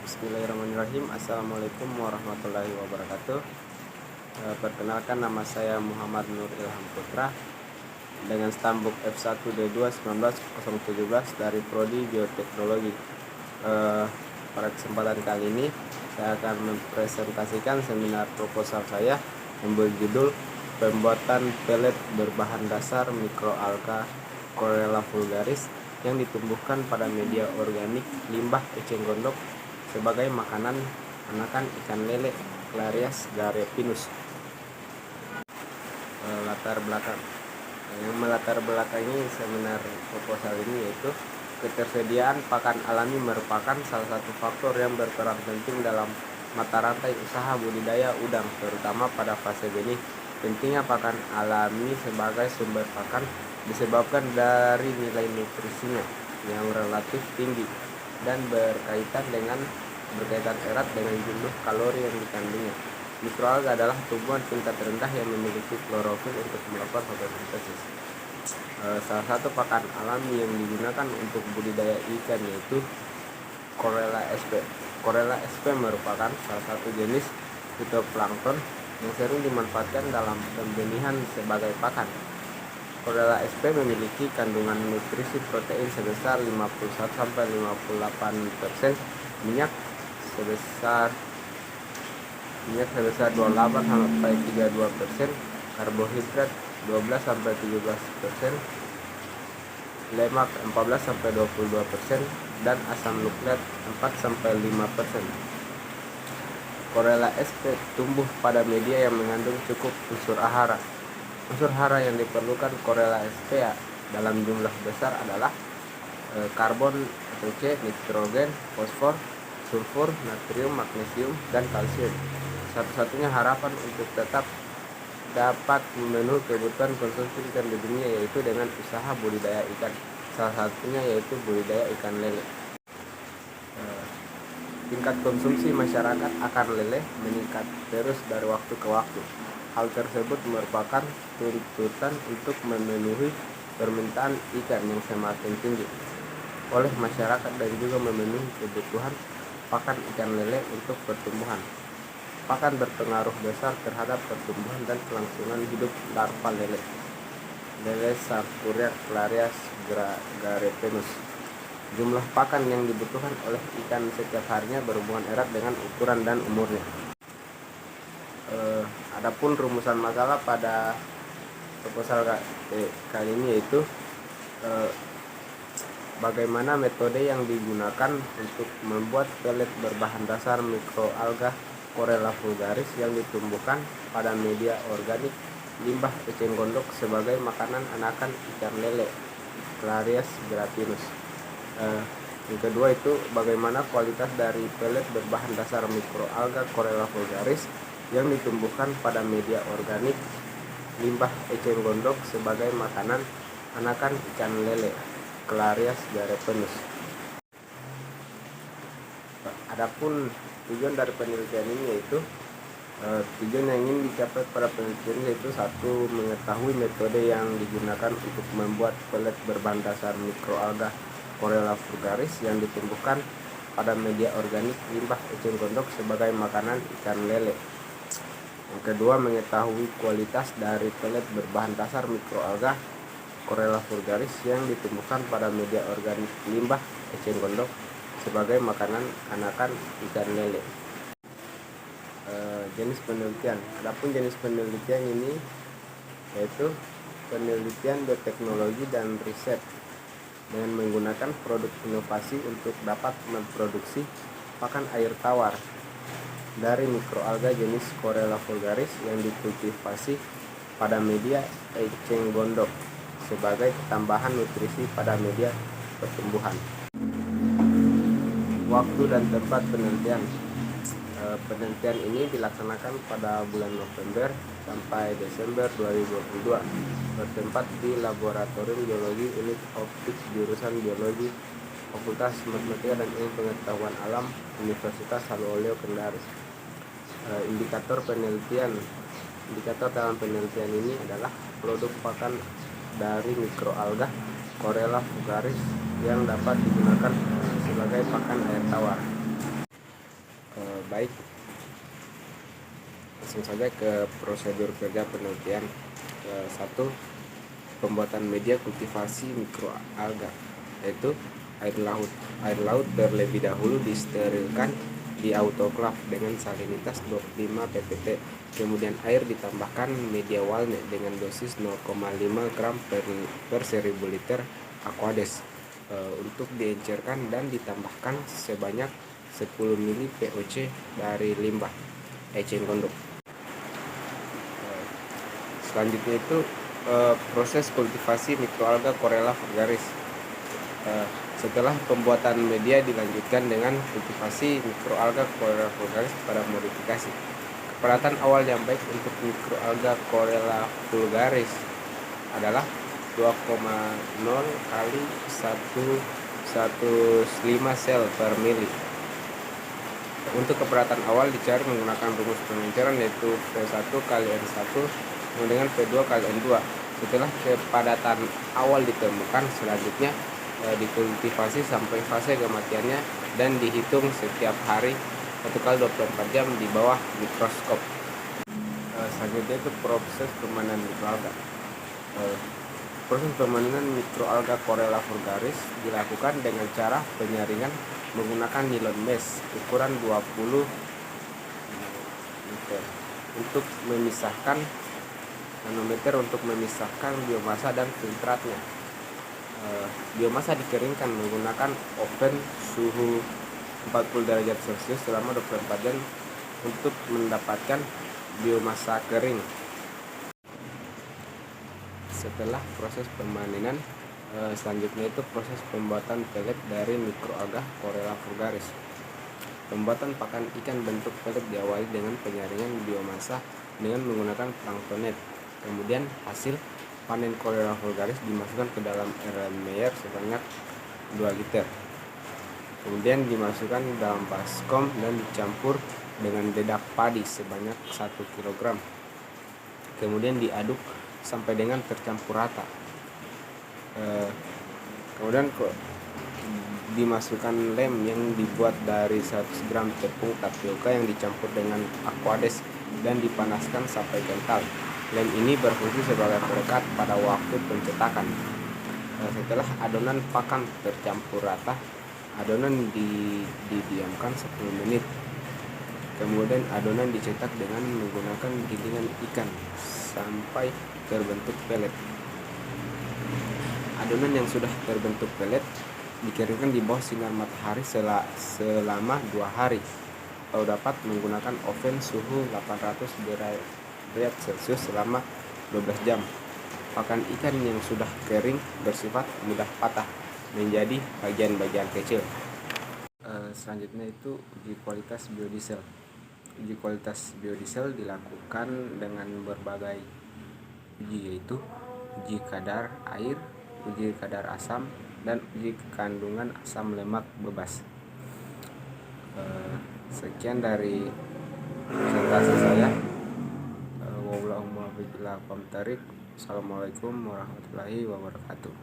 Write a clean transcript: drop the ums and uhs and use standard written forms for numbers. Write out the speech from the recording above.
Bismillahirrahmanirrahim. Assalamualaikum warahmatullahi wabarakatuh. Perkenalkan, nama saya Muhammad Nur Ilham Putra dengan stambuk F1D2 19017 dari Prodi Bioteknologi. Pada kesempatan kali ini saya akan mempresentasikan seminar proposal saya yang berjudul pembuatan pelet berbahan dasar mikroalga Chlorella vulgaris yang ditumbuhkan pada media organik limbah eceng gondok sebagai makanan anakan ikan lele Clarias garepinus. Latar belakang yang melatar belakangi seminar proposal ini yaitu ketersediaan pakan alami merupakan salah satu faktor yang berperan penting dalam mata rantai usaha budidaya udang, terutama pada fase benih. Pentingnya pakan alami sebagai sumber pakan disebabkan dari nilai nutrisinya yang relatif tinggi dan berkaitan erat dengan jumlah kalori yang dikandungnya. Mikroalga adalah tumbuhan tingkat rendah yang memiliki klorofil untuk melakukan fotosintesis. Salah satu pakan alami yang digunakan untuk budidaya ikan yaitu Chlorella sp. Chlorella sp merupakan salah satu jenis fitoplankton yang sering dimanfaatkan dalam pembenihan sebagai pakan. Chlorella sp memiliki kandungan nutrisi protein sebesar 51-58%, minyak sebesar 28-32%, karbohidrat 12-17%, lemak 14-22%, dan asam nukleat 4-5%. Chlorella sp tumbuh pada media yang mengandung cukup unsur hara. Unsur hara yang diperlukan Chlorella sp dalam jumlah besar adalah karbon atau C, nitrogen, fosfor, sulfur, natrium, magnesium, dan kalsium. Satu-satunya harapan untuk tetap dapat memenuhi kebutuhan konsumsi ikan di dunia yaitu dengan usaha budidaya ikan. Salah satunya yaitu budidaya ikan lele. Tingkat konsumsi masyarakat akan lele meningkat terus dari waktu ke waktu. Hal tersebut merupakan tuntutan untuk memenuhi permintaan ikan yang semakin tinggi oleh masyarakat dan juga memenuhi kebutuhan pakan ikan lele untuk pertumbuhan. Pakan berpengaruh besar terhadap pertumbuhan dan kelangsungan hidup larva lele. Lele Sarcorea Clarias garepinus. Jumlah pakan yang dibutuhkan oleh ikan setiap harinya berhubungan erat dengan ukuran dan umurnya. Adapun rumusan masalah pada proposal kali ini yaitu bagaimana metode yang digunakan untuk membuat pelet berbahan dasar mikroalga Chlorella vulgaris yang ditumbuhkan pada media organik limbah eceng gondok sebagai makanan anakan ikan lele Clarias garepinus. Yang kedua itu bagaimana kualitas dari pelet berbahan dasar mikroalga Chlorella vulgaris yang ditumbuhkan pada media organik limbah eceng gondok sebagai makanan anakan ikan lele Clarias garepinus. Adapun tujuan dari penelitian ini yaitu tujuan yang ingin dicapai pada penelitian yaitu satu, mengetahui metode yang digunakan untuk membuat pelet berbahan dasar mikroalga Chlorella vulgaris yang ditumbuhkan pada media organik limbah eceng gondok sebagai makanan ikan lele. Yang kedua, mengetahui kualitas dari pelet berbahan dasar mikroalga Chlorella vulgaris yang ditumbuhkan pada media organik limbah eceng gondok sebagai makanan anakan ikan lele. Jenis penelitian. Adapun jenis penelitian ini yaitu penelitian bioteknologi dan riset dengan menggunakan produk inovasi untuk dapat memproduksi pakan air tawar dari mikroalga jenis Chlorella vulgaris yang dikultivasi pada media eceng gondok sebagai tambahan nutrisi pada media pertumbuhan. Waktu dan tempat penelitian. Penelitian ini dilaksanakan pada bulan November sampai Desember 2022, bertempat di Laboratorium Biologi Unit Optik Jurusan Biologi Fakultas Matematika dan Ilmu Pengetahuan Alam Universitas Haloleo Kendari. Indikator dalam penelitian ini adalah produk pakan dari mikroalga Chlorella vulgaris yang dapat digunakan sebagai pakan air tawar. baik. Langsung saja ke prosedur kerja penelitian. 1. Pembuatan media kultivasi mikroalga, yaitu air laut. Air laut terlebih dahulu disterilkan di autoklav dengan salinitas 25 ppt. Kemudian air ditambahkan media walne dengan dosis 0,5 gram per 1000 liter Aquades untuk diencerkan dan ditambahkan sebanyak 10 mili POC dari limbah eceng gondok. Selanjutnya itu proses kultivasi mikroalga Corella vulgaris. Setelah pembuatan media dilanjutkan dengan kultivasi mikroalga Corella vulgaris pada modifikasi. Keperawatan awal yang baik untuk mikroalga Corella vulgaris adalah 2,0 kali 1,15 sel per mili. Untuk keperawatan awal dicari menggunakan rumus pengenceran, yaitu P1 kali N1 dengan P2 kali N2. Setelah kepadatan awal ditemukan, selanjutnya dikultivasi sampai fase kematiannya dan dihitung setiap hari 1 kali 24 jam di bawah mikroskop. Selanjutnya itu proses pemanenan mikroalga. Proses pemanenan mikroalga Corella vulgaris dilakukan dengan cara penyaringan menggunakan nilon mesh ukuran 20 untuk memisahkan nanometer untuk memisahkan biomasa dan filtratnya. Biomasa dikeringkan menggunakan oven suhu 40 derajat Celcius selama 24 jam untuk mendapatkan biomasa kering. Setelah proses pemanenan, selanjutnya itu proses pembuatan pelet dari mikroalga Corella vulgaris. Pembuatan pakan ikan bentuk pelet diawali dengan penyaringan biomasa dengan menggunakan planktonet. Kemudian hasil panen Corella vulgaris dimasukkan ke dalam Erlenmeyer sebanyak 2 liter. Kemudian dimasukkan dalam baskom dan dicampur dengan dedak padi sebanyak 1 kg. Kemudian diaduk sampai dengan tercampur rata. Kemudian dimasukkan lem yang dibuat dari 100 gram tepung tapioka yang dicampur dengan Aquades dan dipanaskan sampai kental. Lem ini berfungsi sebagai perekat pada waktu pencetakan. Setelah adonan pakan tercampur rata, adonan didiamkan 10 menit. Kemudian adonan dicetak dengan menggunakan gilingan ikan sampai terbentuk pelet. Adonan yang sudah terbentuk pelet dikeringkan di bawah sinar matahari selama 2 hari atau dapat menggunakan oven suhu 800 derajat Celcius selama 12 jam. Pakan ikan yang sudah kering bersifat mudah patah menjadi bagian-bagian kecil. Selanjutnya itu uji kualitas biodiesel. Uji kualitas biodiesel dilakukan dengan berbagai uji, yaitu uji kadar air, uji kadar asam, dan uji kandungan asam lemak bebas. Sekian dari presentasi saya. Assalamualaikum warahmatullahi wabarakatuh.